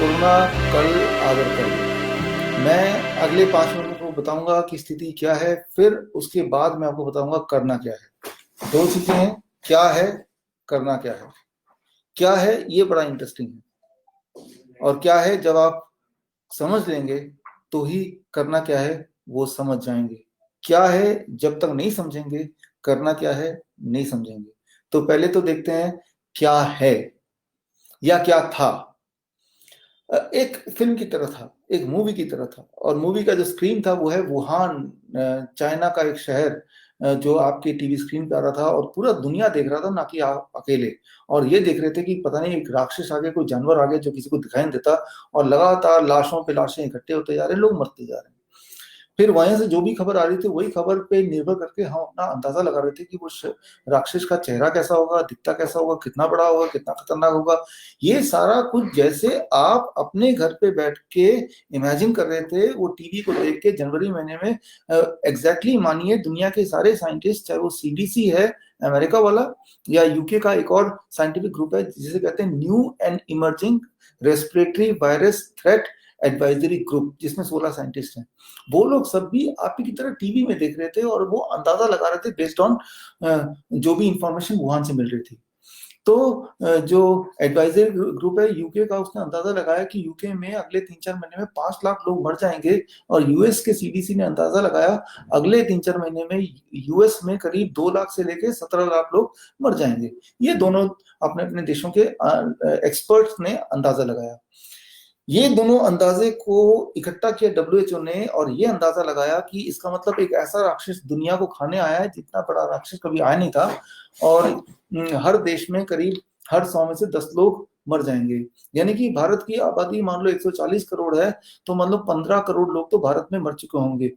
Corona कल आगर कल। मैं अगले 5 मिनट को बताऊंगा कि स्थिति क्या है, फिर उसके बाद मैं आपको बताऊंगा करना क्या है। दो चीजें हैं, क्या है, करना क्या है। क्या है ये बड़ा इंटरेस्टिंग है, और क्या है जब आप समझ लेंगे तो ही करना क्या है वो समझ जाएंगे। क्या है जब तक नहीं समझेंगे, करना क्या है नहीं समझेंगे। तो पहले तो देखते हैं क्या है या क्या था। एक फिल्म की तरह था, एक मूवी की तरह था, और मूवी का जो स्क्रीन था वो है वुहान, चाइना का एक शहर, जो आपके टीवी स्क्रीन पे आ रहा था और पूरा दुनिया देख रहा था, ना कि आप अकेले। और ये देख रहे थे कि पता नहीं एक राक्षस आ गया, कोई जानवर आ गया जो किसी को दिखाई नहीं देता, और लगातार लाशों पे लाशें इकट्ठे होते जा रहे हैं, लोग मरते जा रहे हैं। फिर वहां से जो भी खबर आ रही थी वही खबर पे निर्भर करके हम अपना अंदाजा लगा रहे थे कि वो राक्षस का चेहरा कैसा होगा, दिखता कैसा होगा, कितना बड़ा होगा, कितना खतरनाक होगा। ये सारा कुछ जैसे आप अपने घर पे बैठ के इमेजिन कर रहे थे वो टीवी को देख के जनवरी महीने में। एग्जैक्टली मानिए, दुनिया के सारे साइंटिस्ट, चाहे वो सीडीसी है अमेरिका वाला, या यूके का एक और साइंटिफिक ग्रुप है जिसे कहते हैं new and emerging respiratory virus threat advisory group, जिसमें 16 साइंटिस्ट हैं, वो लोग सब भी आप ही की तरह टीवी में देख रहे थे और वो अंदाजा लगा रहे थे बेस्ड ऑन जो भी इंफॉर्मेशन वहां से मिल रही थी। तो जो एडवाइजरी ग्रुप है यूके का, उसने अंदाजा लगाया कि यूके में अगले 3-4 महीने में 5 लाख लोग मर जाएंगे, और यूएस के सीडीसी ने अंदाजा लगाया अगले 3-4 महीने में यूएस में करीब 2 लाख से लेकर 17 लाख लोग मर जाएंगे। ये दोनों अपने अपने देशों के एक्सपर्ट्स ने अंदाजा लगाया। ये दोनों अंदाजे को इकट्ठा किया डब्ल्यूएचओ ने, और ये अंदाजा लगाया कि इसका मतलब एक ऐसा राक्षस दुनिया को खाने आया है जितना बड़ा राक्षस कभी आया नहीं था, और हर देश में करीब हर 100 में से 10 लोग मर जाएंगे। यानी कि भारत की आबादी मान लो 140 करोड़ है, तो मान लो 15 करोड़ लोग तो भारत में मर चुके होंगे।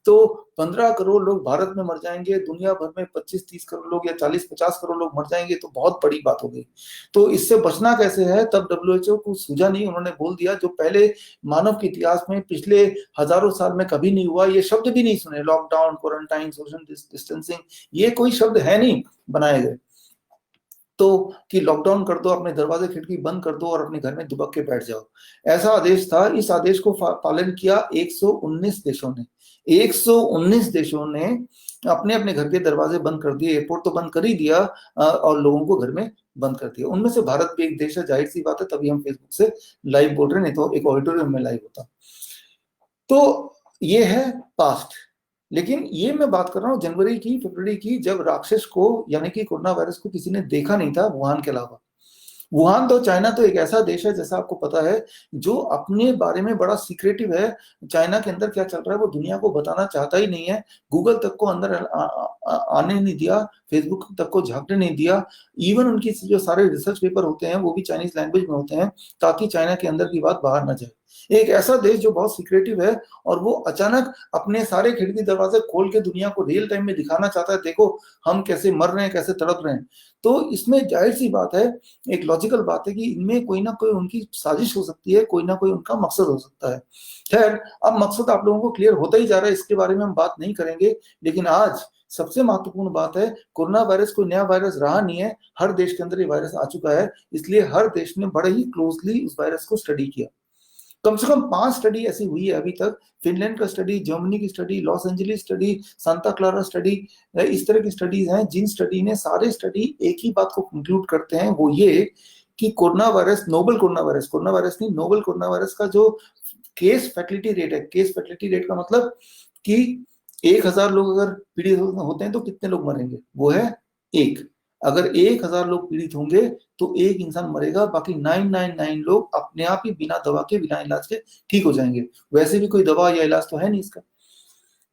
तो 15 करोड़ लोग भारत में मर जाएंगे, दुनिया भर में 25-30 करोड़ लोग या 40-50 करोड़ लोग मर जाएंगे, तो बहुत बड़ी बात हो गई। तो इससे बचना कैसे है, तब डब्ल्यूएचओ को सूझा नहीं, उन्होंने बोल दिया जो पहले मानव के इतिहास में पिछले हजारों साल में कभी नहीं हुआ, ये शब्द भी नहीं सुने, लॉकडाउन, क्वारंटाइन, सोशल डिस्टेंसिंग, ये कोई शब्द है नहीं बनाए गए। तो कि लॉकडाउन कर दो, अपने दरवाजे खिड़की बंद कर दो और अपने घर में दुबक के बैठ जाओ, ऐसा आदेश था। इस आदेश को पालन किया 119 देशों ने। 119 देशों ने अपने अपने घर के दरवाजे बंद कर दिए, एयरपोर्ट तो बंद कर ही दिया, और लोगों को घर में बंद कर दिया। उनमें से भारत भी एक देश है, जाहिर सी बात है, तभी हम फेसबुक से लाइव बोल रहे हैं, नहीं तो एक ऑडिटोरियम में लाइव होता। तो ये है पास्ट। लेकिन ये मैं बात कर रहा हूँ जनवरी की, फरवरी की, जब राक्षस को यानी कि कोरोना वायरस को किसी ने देखा नहीं था वुहान के अलावा। वुहान तो, चाइना तो एक ऐसा देश है, जैसा आपको पता है, जो अपने बारे में बड़ा सीक्रेटिव है। चाइना के अंदर क्या चल रहा है वो दुनिया को बताना चाहता ही नहीं है। गूगल तक को अंदर आने नहीं दिया, फेसबुक तक को झांकने नहीं दिया। इवन उनकी जो सारे रिसर्च पेपर होते हैं वो भी चाइनीज लैंग्वेज में होते हैं, ताकि चाइना के अंदर की बात बाहर ना जाए। एक ऐसा देश जो बहुत सीक्रेटिव है, और वो अचानक अपने सारे खिड़की दरवाजे खोल के दुनिया को रियल टाइम में दिखाना चाहता है, देखो हम कैसे मर रहे हैं, कैसे तड़प रहे हैं। तो इसमें जाहिर सी बात है, एक लॉजिकल बात है कि इनमें कोई ना कोई उनकी साजिश हो सकती है, कोई ना कोई उनका मकसद हो सकता है। खैर, अब मकसद आप लोगों को क्लियर होता ही जा रहा है, इसके बारे में हम बात नहीं करेंगे। लेकिन आज सबसे महत्वपूर्ण बात है, कोरोना वायरस कोई नया वायरस रहा नहीं है, हर देश के अंदर ये वायरस आ चुका है। इसलिए हर देश ने बड़े ही क्लोजली उस वायरस को स्टडी किया। कम से कम 5 स्टडी ऐसी हुई है अभी तक। फिनलैंड का स्टडी, जर्मनी की study, Los Angeles study, Santa Clara study, इस तरह की स्टडीज हैं, जिन स्टडी ने, सारे स्टडी एक ही बात को कंक्लूड करते हैं, वो ये कि corona virus, novel corona virus, corona virus नहीं, नोवल कोरोना वायरस का जो केस फैटिलिटी रेट है, केस फैटिलिटी रेट का मतलब कि 1,000 लोग अगर पीड़ित होते हैं तो कितने लोग मरेंगे, वो है 1। अगर 1,000 लोग पीड़ित होंगे तो एक इंसान मरेगा, बाकी 999 लोग अपने आप ही बिना दवा के, बिना इलाज के ठीक हो जाएंगे। वैसे भी कोई दवा या इलाज तो है नहीं इसका।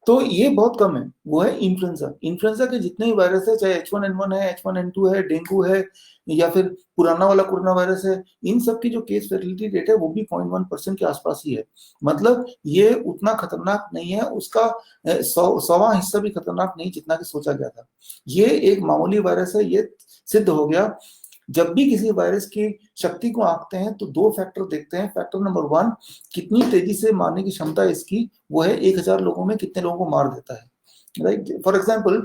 तो ये बहुत कम है। वो है इन्फ्लुएंजा। इन्फ्लुएंजा के जितने ही वायरस है, चाहे H1N1 है, H1N2 है, डेंगू है, या फिर पुराना वाला कोरोना वायरस है, इन सब की जो केस फैटिलिटी रेट है वो भी 0.1% के आसपास ही है। मतलब ये उतना खतरनाक नहीं है, उसका 100वां हिस्सा भी खतरनाक नहीं जितना कि सोचा गया था। ये एक मामूली वायरस है, ये सिद्ध हो गया। जब भी किसी वायरस की शक्ति को आंकते हैं तो 2 फैक्टर देखते हैं। फैक्टर नंबर 1, कितनी तेजी से मारने की क्षमता है इसकी, वो है 1,000 लोगों में कितने लोगों को मार देता है, राइट। फॉर एग्जाम्पल,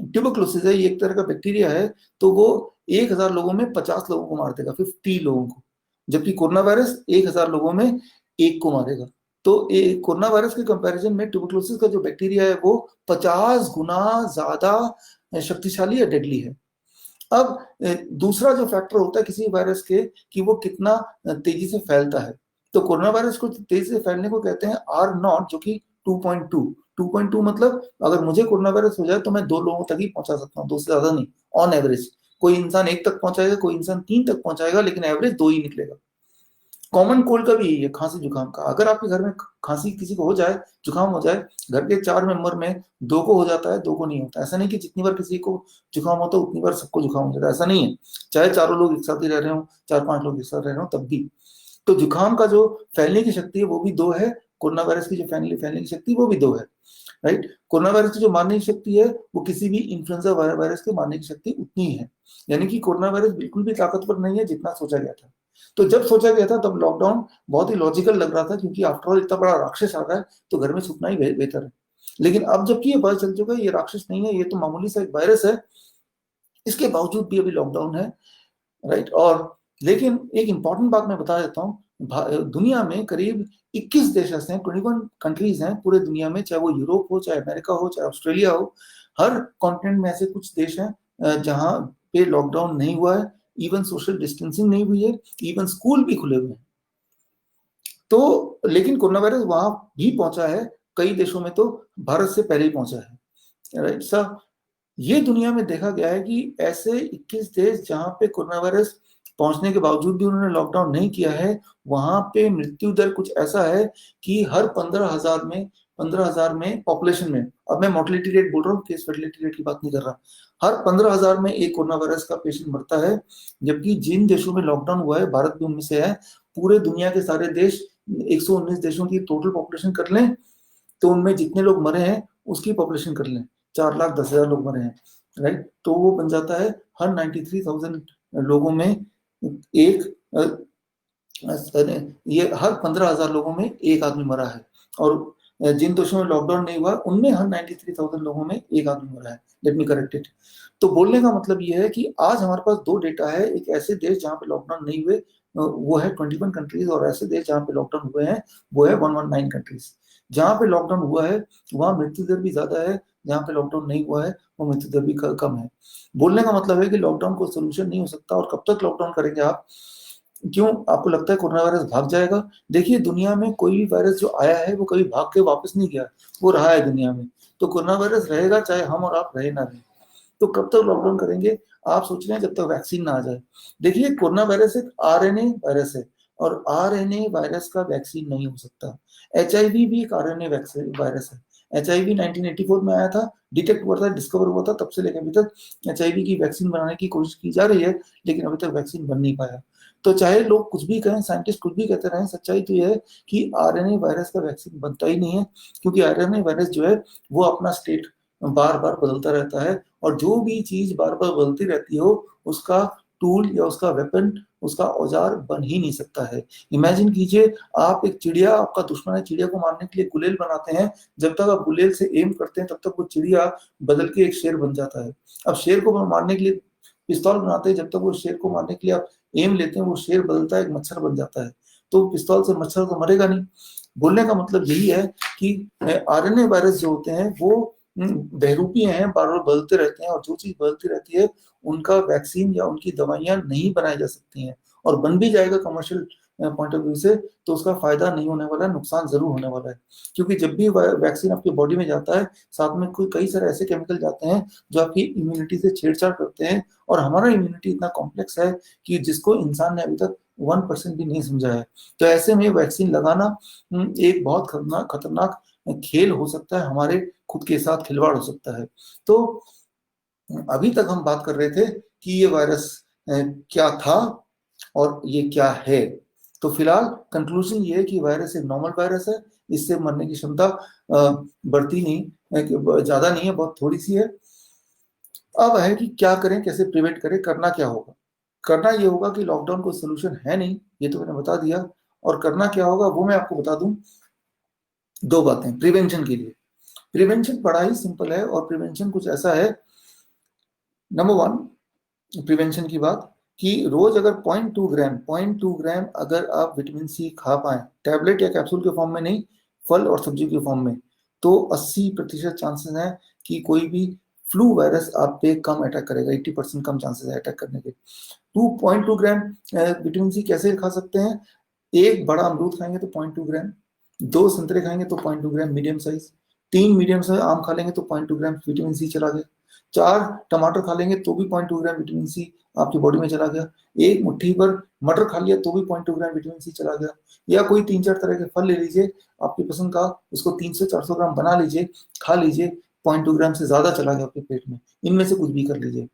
ट्यूबरकुलोसिस है, ये एक तरह का बैक्टीरिया है, तो वो 1,000 लोगों में 50 लोगों को मार देगा, 50 लोगों को। जबकि कोरोना वायरस 1000 लोगों में एक को मारेगा। तो कोरोना वायरस के कंपैरिजन में ट्यूबरकुलोसिस का जो बैक्टीरिया है वो 50 गुना ज्यादा शक्तिशाली या डेडली है। अब दूसरा जो फैक्टर होता है किसी वायरस के कि वो कितना तेजी से फैलता है। तो कोरोना वायरस को तेजी से फैलने को कहते हैं आर नॉट, जो कि 2.2। 2.2 मतलब अगर मुझे कोरोना वायरस हो जाए तो मैं 2 लोगों तक ही पहुंचा सकता हूँ, 2 से ज्यादा नहीं, ऑन एवरेज। कोई इंसान 1 तक पहुंचाएगा, कोई इंसान 3 तक पहुंचाएगा, लेकिन एवरेज 2 ही निकलेगा। कॉमन कोल्ड का भी यही है, खांसी जुकाम का। अगर आपके घर में खांसी किसी को हो जाए, जुकाम हो जाए, घर के 4 मेंबर में 2 को हो जाता है, 2 को नहीं होता। ऐसा नहीं कि जितनी बार किसी को जुकाम होता है उतनी बार सबको जुकाम हो जाता है, ऐसा नहीं है। चाहे चारों लोग एक साथ ही रह रहे हो, 4-5 लोग एक साथ रह रहे हो, तब भी। तो जुकाम का जो फैलने की शक्ति है वो भी 2 है, कोरोना वायरस की जो फैलने की शक्ति वो भी 2 है, राइट। कोरोना वायरस की जो मारने की शक्ति है वो किसी भी इन्फ्लुएंजा वायरस के मारने की शक्ति उतनी ही है। यानी कि कोरोना वायरस बिल्कुल भी ताकतवर नहीं है जितना सोचा गया था। तो जब सोचा गया था तब लॉकडाउन बहुत ही लॉजिकल लग रहा था, क्योंकि आफ्टरऑल इतना बड़ा राक्षस आ रहा है तो घर में छुपना ही बेहतर है। लेकिन अब जबकि ये पता चल चुका है ये राक्षस नहीं है, ये तो मामूली सा एक वायरस है, इसके बावजूद भी अभी लॉकडाउन है, राइट। और लेकिन एक इंपॉर्टेंट बात मैं बता देता हूँ, दुनिया में करीब 21 देश ऐसे हैं, 21 कंट्रीज हैं पूरे दुनिया में, चाहे वो यूरोप हो, चाहे अमेरिका हो, चाहे ऑस्ट्रेलिया हो। हर कॉन्टिनेंट में ऐसे कुछ देश हैं जहां पे लॉकडाउन नहीं हुआ है, इवन सोशल डिस्टेंसिंग नहीं हुई है, इवन स्कूल भी खुले हुए हैं। तो लेकिन कोरोना वायरस वहां भी पहुंचा है, कई देशों में तो भारत से पहले ही पहुंचा है, राइट सर। ये दुनिया में देखा गया है कि ऐसे 21 देश जहां पे कोरोना वायरस पहुंचने के बावजूद भी उन्होंने लॉकडाउन नहीं किया है, वहां पे मृत्यु दर कुछ ऐसा है कि हर 15,000 में पॉपुलेशन में, अब मैं मोर्टेलिटी रेट बोल रहा हूँ, केस फर्टिलिटी रेट की बात नहीं कर रहा, हर 15,000 में एक कोरोना वायरस का पेशेंट मरता है। जबकि जिन देशों में लॉकडाउन हुआ है, भारत भी उनमें से है, पूरे दुनिया के सारे देश 119 देशों की टोटल पॉपुलेशन कर लें तो उनमें जितने लोग मरे हैं उसकी पॉपुलेशन कर लें, 4,10,000 लोग मरे हैं, राइट। तो वो बन जाता है हर 93,000 लोगों में एक ये हर 15,000 लोगों में एक आदमी मरा है। और जिन देशों में लॉकडाउन नहीं हुआ उनमें हर 93,000 लोगों में एक आदमी मरा है। Let me correct it. तो बोलने का मतलब ये है कि आज हमारे पास 2 डेटा है, एक ऐसे देश जहां पे लॉकडाउन नहीं हुए वो है 21 कंट्रीज, और ऐसे देश जहां पे लॉकडाउन हुए हैं वो है 119 कंट्रीज। जहां पे लॉकडाउन हुआ है वहां मृत्यु दर भी ज्यादा है, जहां पे लॉकडाउन नहीं हुआ है वो मृत्यु दर भी कम है। बोलने का मतलब है कि लॉकडाउन को सोल्यूशन नहीं हो सकता। और कब तक लॉकडाउन करेंगे आप? क्यों आपको लगता है कोरोना वायरस भाग जाएगा? देखिए, दुनिया में कोई भी वायरस जो आया है वो कभी भाग के वापस नहीं गया, वो रहा है दुनिया में। तो कोरोना वायरस रहेगा चाहे हम और आप रहे ना रहे। तो कब तक लॉकडाउन करेंगे? आप सोच रहे हैं जब तक वैक्सीन ना आ जाए। देखिए, कोरोना वायरस एक आरएनए वायरस है, और आरएनए वायरस का वैक्सीन नहीं हो सकता। एचआईवी भी एक आरएनए वायरस है। एचआईवी 1984 में आया था, डिटेक्ट हुआ था, डिस्कवर हुआ था, तब से लेकर अभी तक एचआईवी की वैक्सीन बनाने की कोशिश की जा रही है, लेकिन अभी तक वैक्सीन बन नहीं पाया। तो चाहे लोग कुछ भी कहें, साइंटिस्ट कुछ भी कहते रहे, सच्चाई तो यह है कि आरएनए वायरस का वैक्सीन बनता ही नहीं है, क्योंकि आरएनए वायरस जो है वो अपना स्टेट बार बार बदलता रहता है, और जो भी चीज बार बार बदलती रहती हो उसका टूल या उसका वेपन, उसका औजार बन ही नहीं सकता है। इमेजिन कीजिए, आप एक चिड़िया, आपका दुश्मन है, चिड़िया को मारने के लिए गुलेल बनाते हैं, जब तक आप गुलेल से एम करते हैं तब तक वो चिड़िया बदल के एक शेर बन जाता है। अब शेर को मारने के लिए पिस्तौल बनाते हैं, जब तक वो शेर को मारने के लिए आप एम लेते हैं वो शेर बदलता है, एक मच्छर बन जाता है। तो पिस्तौल से मच्छर तो मरेगा नहीं। बोलने का मतलब यही है कि आरएनए वायरस जो होते हैं वो बहरूपी हैं, बार बार बदलते रहते हैं, और जो चीज बदलती रहती है उनका वैक्सीन या उनकी दवाइयां नहीं बनाई जा सकती हैं। और बन भी जाएगा कमर्शियल पॉइंट ऑफ व्यू से तो उसका फायदा नहीं होने वाला है, नुकसान जरूर होने वाला है। क्योंकि जब भी वैक्सीन आपकी बॉडी में जाता है, साथ में कोई कई सारे ऐसे केमिकल जाते हैं जो आपकी इम्यूनिटी से छेड़छाड़ करते हैं, और हमारा इम्यूनिटी इतना कॉम्प्लेक्स है कि जिसको इंसान ने अभी तक 1% भी नहीं समझा है। तो ऐसे में वैक्सीन लगाना एक बहुत खतरनाक खेल हो सकता है, हमारे खुद के साथ खिलवाड़ हो सकता है। तो अभी तक हम बात कर रहे थे कि ये वायरस क्या था और ये क्या है। तो फिलहाल कंक्लूजन ये है कि वायरस एक नॉर्मल वायरस है, इससे मरने की क्षमता बढ़ती नहीं, ज्यादा नहीं है, बहुत थोड़ी सी है। अब है कि क्या करें, कैसे प्रिवेंट करें, करना क्या होगा? करना ये होगा कि लॉकडाउन कोई सोल्यूशन है नहीं, ये तो मैंने बता दिया। और करना क्या होगा वो मैं आपको बता दूं, 2 बातें प्रिवेंशन के लिए। प्रिवेंशन बड़ा ही सिंपल है, और प्रिवेंशन कुछ ऐसा है। नंबर 1 प्रिवेंशन की बात, कि रोज अगर 0.2 ग्राम अगर आप विटामिन सी खा पाए, टैबलेट या कैप्सूल के फॉर्म में नहीं, फल और सब्जी के फॉर्म में, तो 80% चांसेस हैं कि कोई भी फ्लू वायरस आप पे कम अटैक करेगा। 80% कम चांसेस है अटैक करने के। 2.2 ग्राम विटामिन सी कैसे खा सकते हैं? एक बड़ा अमरूद खाएंगे तो 0.2 ग्राम, 2 संतरे खाएंगे तो 0.2 ग्राम मीडियम साइज, 3 मीडियम साइज आम खा लेंगे तो 0.2 ग्राम विटामिन सी चला गया, 4 टमाटर खा लेंगे तो भी 0.2 ग्राम विटामिन सी आपकी बॉडी में चला गया, एक मुट्ठी पर मटर खा लिया तो भी 0.2 ग्राम विटामिन सी चला गया, या कोई 3-4 तरह के फल ले लीजिए आपकी पसंद का, उसको 300-400 ग्राम बना लीजिए, खा लीजिए, 0.2 ग्राम से ज्यादा चला गया आपके पेट में। इनमें से कुछ भी कर लीजिए,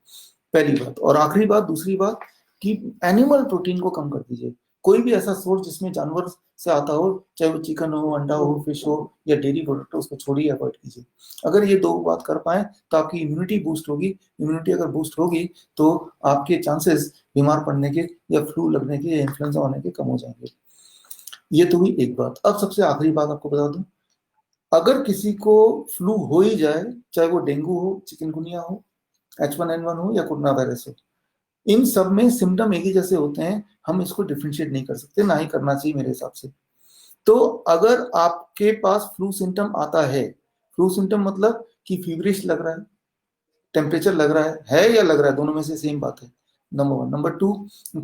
पहली बात। और आखिरी बात, दूसरी बात कि एनिमल प्रोटीन को कम कर दीजिए। कोई भी ऐसा सोर्स जिसमें जानवर से आता हो, चाहे वो चिकन हो, अंडा हो, फिश हो या डेयरी प्रोडक्ट हो, उसको छोड़िए, अवॉइड कीजिए। अगर ये दो बात कर पाए तो आपकी इम्यूनिटी बूस्ट होगी। इम्यूनिटी अगर बूस्ट होगी तो आपके चांसेस बीमार पड़ने के या फ्लू लगने के या इन्फ्लुएंजा होने के कम हो जाएंगे। ये तो हुई एक बात। अब सबसे आखिरी बात आपको बता दूं, अगर किसी को फ्लू हो ही जाए, चाहे वो डेंगू हो, चिकनगुनिया हो, H1N1 हो या कोरोना वायरस हो, इन सब में सिम्टम एक ही जैसे होते हैं। हम इसको डिफ्रेंशिएट नहीं कर सकते, ना ही करना चाहिए मेरे हिसाब से। तो अगर आपके पास फ्लू सिम्टम आता है, फ्लू सिम्टम मतलब कि फीवरिश लग रहा है, टेम्परेचर लग रहा है या लग रहा है, दोनों में से सेम बात है, नंबर वन। नंबर टू,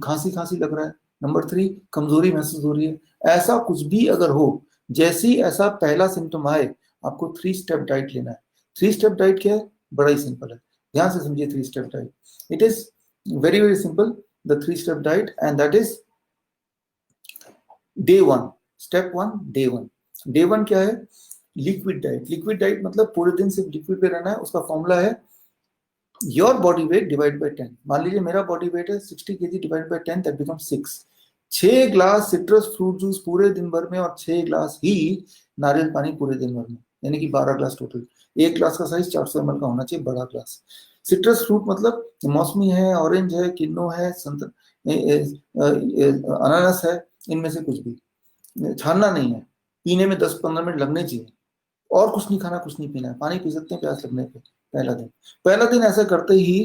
खांसी खांसी लग रहा है। नंबर थ्री, कमजोरी महसूस हो रही है। ऐसा कुछ भी अगर हो, जैसे ही ऐसा पहला सिम्टम आए, आपको 3 स्टेप डाइट लेना है। 3 स्टेप डाइट क्या है? बड़ा ही सिंपल है, ध्यान से समझिए। 3 step diet, it is very very simple. The 3 step diet, and that is day one. Step one, day one. Day one क्या है? Liquid diet. लिक्विड डाइट मतलब पूरे दिन सिर्फ लिक्विड पे रहना है। उसका फॉर्मूला है your body weight divide by 10। मान लीजिए मेरा बॉडी वेट है 60 kg, divide by 10, that becomes 6। 6 glass citrus fruit juice पूरे दिन भर में, और 6 ग्लास ही नारियल पानी पूरे दिन भर में, यानी कि 12 ग्लास टोटल। एक ग्लास का साइज 400 ml का होना चाहिए, बड़ा ग्लास। सिट्रस फ्रूट मतलब मौसमी है, ऑरेंज है, किन्नो है, अनानास है, इनमें से कुछ भी। छानना नहीं है, पीने में 10-15 मिनट लगने चाहिए। और कुछ नहीं खाना, कुछ नहीं पीना है, पानी पी सकते हैं प्यास लगने पे। पहला दिन ऐसा करते ही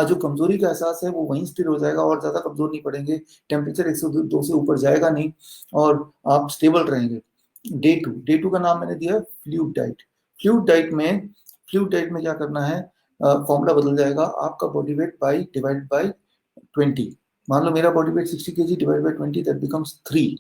जो कमजोरी का एहसास है वो वहीं स्थिर हो जाएगा, और ज्यादा कमजोर नहीं पड़ेंगे। टेम्परेचर 102 से ऊपर जाएगा नहीं, और आप स्टेबल रहेंगे। डे टू का नाम मैंने दिया फ्लूइड डाइट। फ्लूइड डाइट में क्या करना है? फॉर्मूला बदल जाएगा, आपका body weight by divide by 20। मान लो मेरा body weight 60 kg, divide by 20, that becomes 3।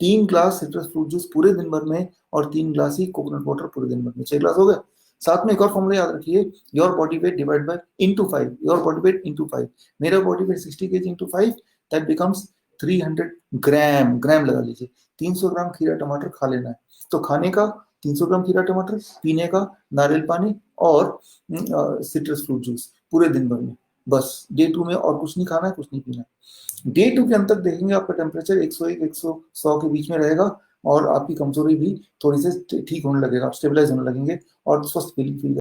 3 glass citrus fruit juice पूरे दिन भर में, और 3 ग्लास ही कोकोनट वाटर पूरे दिन भर में, 6 ग्लास हो गए। साथ में एक और फॉर्मूला याद रखिए, your body weight divide by into 5। Your body weight into 5, मेरा body weight 60 kg into 5, that becomes 300 ग्राम। ग्राम लगा लीजिए। 300 ग्राम खीरा टमाटर खा लेना है। तो खाने का 300 ग्राम खीरा टमाटर, पीने का नारियल पानी और सिट्रस फ्रूट जूस पूरे दिन भर में, बस। डे टू में और कुछ नहीं खाना है, कुछ नहीं पीना है। डे टू के अंत तक देखेंगे आपका टेम्परेचर 101-100 के बीच में रहेगा, और आपकी कमजोरी भी थोड़ी से ठीक होने लगेगा, स्टेबलाइज होने लगेंगे, और स्वस्थ फील